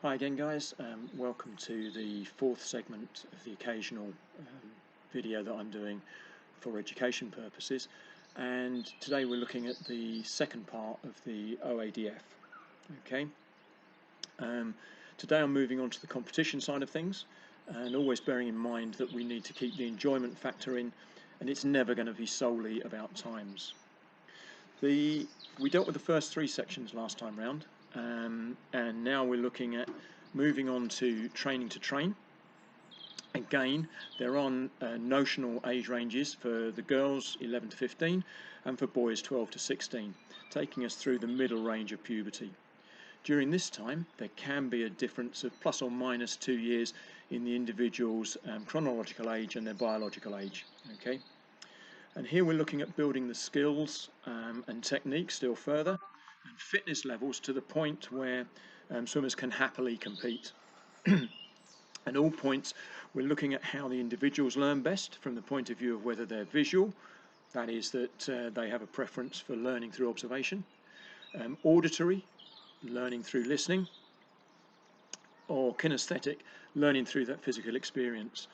Hi again, guys. Welcome to the fourth segment of the occasional video that I'm doing for education purposes. And today we're looking at the second part of the OADF. Okay. Today I'm moving on to the competition side of things, and always bearing in mind that we need to keep the enjoyment factor in, and it's never going to be solely about times. We dealt with the first three sections last time round. And now we're looking at moving on to training to train. Again, they're on notional age ranges for the girls 11 to 15 and for boys 12 to 16, taking us through the middle range of puberty. During this time, there can be a difference of plus or minus 2 years in the individual's chronological age and their biological age. Okay, and here we're looking at building the skills and techniques still further, and fitness levels to the point where swimmers can happily compete. At all points, we're looking at how the individuals learn best from the point of view of whether they're visual, that is that they have a preference for learning through observation, auditory, learning through listening, or kinesthetic, learning through that physical experience.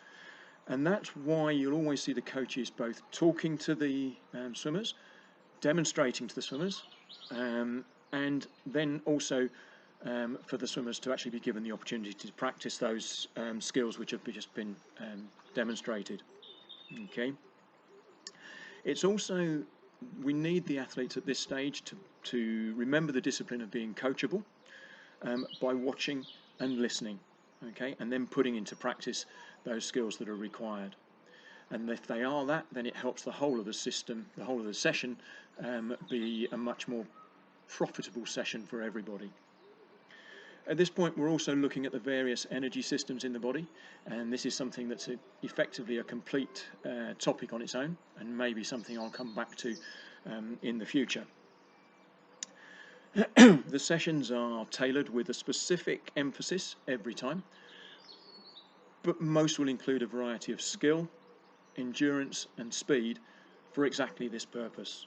And that's why you'll always see the coaches both talking to the swimmers, demonstrating to the swimmers, and then also for the swimmers to actually be given the opportunity to practice those skills which have just been demonstrated. Okay. It's also, we need the athletes at this stage to remember the discipline of being coachable by watching and listening, okay, and then putting into practice those skills that are required. And if they are that, then it helps the whole of the system, the whole of the session, be a much more profitable session for everybody. At this point, we're also looking at the various energy systems in the body, and this is something that's effectively a complete topic on its own, and maybe something I'll come back to in the future. The sessions are tailored with a specific emphasis every time, but most will include a variety of skill, endurance and speed for exactly this purpose.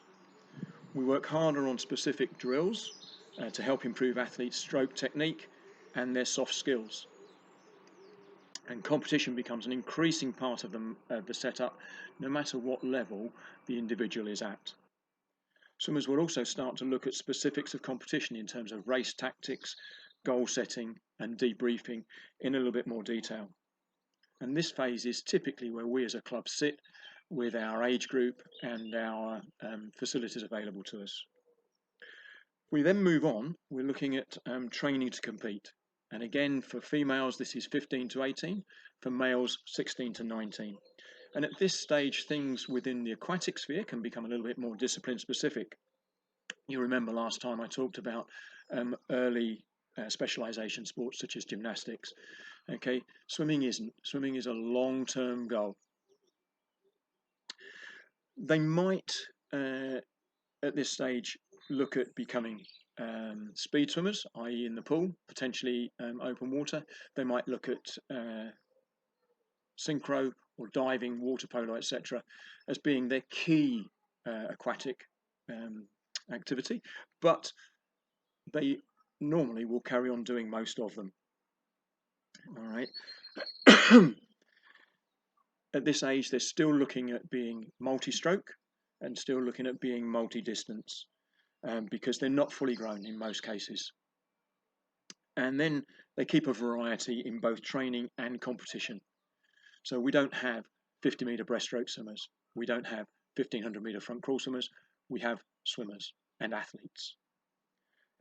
We work harder on specific drills to help improve athletes' stroke technique and their soft skills. And competition becomes an increasing part of the setup, no matter what level the individual is at. Swimmers will also start to look at specifics of competition in terms of race tactics, goal setting and debriefing in a little bit more detail. And this phase is typically where we as a club sit with our age group and our facilities available to us. We then move on, we're looking at training to compete. And again, for females, this is 15 to 18, for males, 16 to 19. And at this stage, things within the aquatic sphere can become a little bit more discipline specific. You remember last time I talked about early specialization sports such as gymnastics. Okay, swimming isn't. Swimming is a long-term goal. They might, at this stage, look at becoming speed swimmers, i.e. in the pool, potentially open water. They might look at synchro or diving, water polo, etc., as being their key aquatic activity, but they normally will carry on doing most of them. All right. At this age, they're still looking at being multi-stroke and still looking at being multi-distance because they're not fully grown in most cases. And then they keep a variety in both training and competition. So we don't have 50-meter breaststroke swimmers. We don't have 1500-meter front crawl swimmers. We have swimmers and athletes.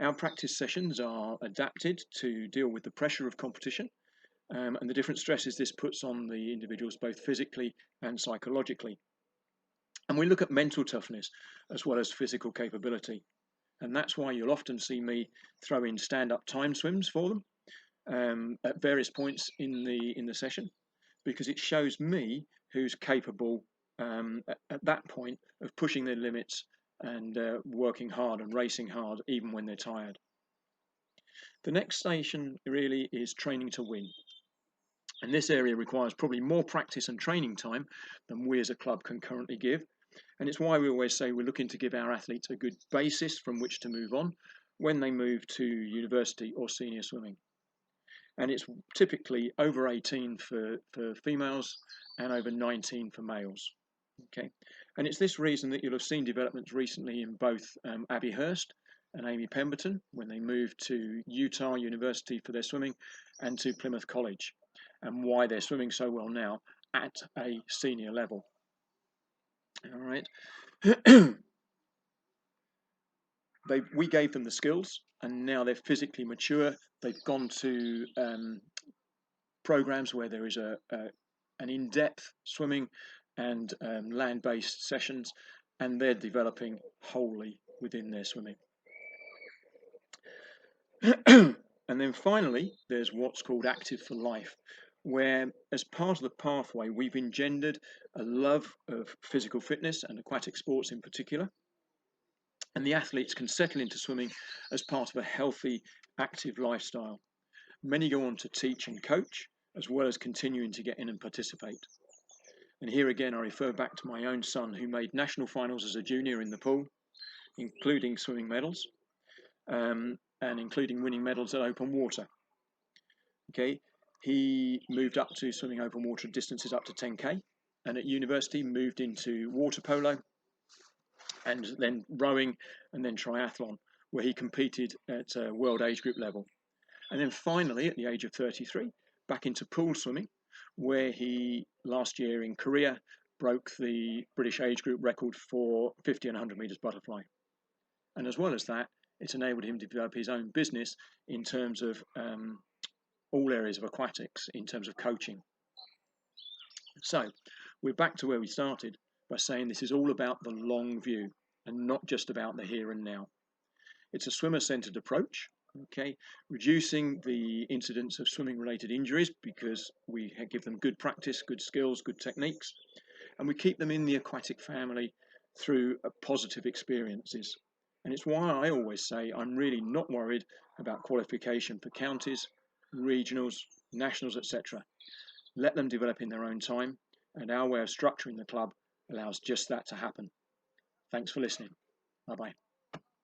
Our practice sessions are adapted to deal with the pressure of competition and the different stresses this puts on the individuals, both physically and psychologically. And we look at mental toughness as well as physical capability. And that's why you'll often see me throw in stand-up time swims for them at various points in the session, because it shows me who's capable at that point of pushing their limits and working hard and racing hard even when they're tired. The next station really is training to win. And this area requires probably more practice and training time than we as a club can currently give. And it's why we always say we're looking to give our athletes a good basis from which to move on when they move to university or senior swimming. and it's typically over 18 for females and over 19 for males. Okay, and it's this reason that you'll have seen developments recently in both Abby Hurst and Amy Pemberton when they moved to Utah University for their swimming and to Plymouth College, and why they're swimming so well now at a senior level. All right. We gave them the skills, and now they're physically mature. They've gone to programs where there is an in-depth swimming and land-based sessions, and they're developing wholly within their swimming. And then finally, there's what's called Active for Life, where as part of the pathway, we've engendered a love of physical fitness and aquatic sports in particular. And the athletes can settle into swimming as part of a healthy, active lifestyle. Many go on to teach and coach, as well as continuing to get in and participate. And here again, I refer back to my own son, who made national finals as a junior in the pool, including swimming medals, and including winning medals at open water. Okay, he moved up to swimming open water distances up to 10K, and at university moved into water polo, and then rowing, and then triathlon, where he competed at world age group level. And then finally, at the age of 33, back into pool swimming, where he last year in Korea broke the British age group record for 50 and 100 meters butterfly. And as well as that, it's enabled him to develop his own business in terms of all areas of aquatics, in terms of coaching. So we're back to where we started by saying this is all about the long view and not just about the here and now. It's a swimmer-centered approach, okay, reducing the incidence of swimming-related injuries because we give them good practice, good skills, good techniques, and we keep them in the aquatic family through positive experiences. And it's why I always say I'm really not worried about qualification for counties, regionals, nationals, etc. Let them develop in their own time, and our way of structuring the club allows just that to happen. Thanks for listening. Bye-bye.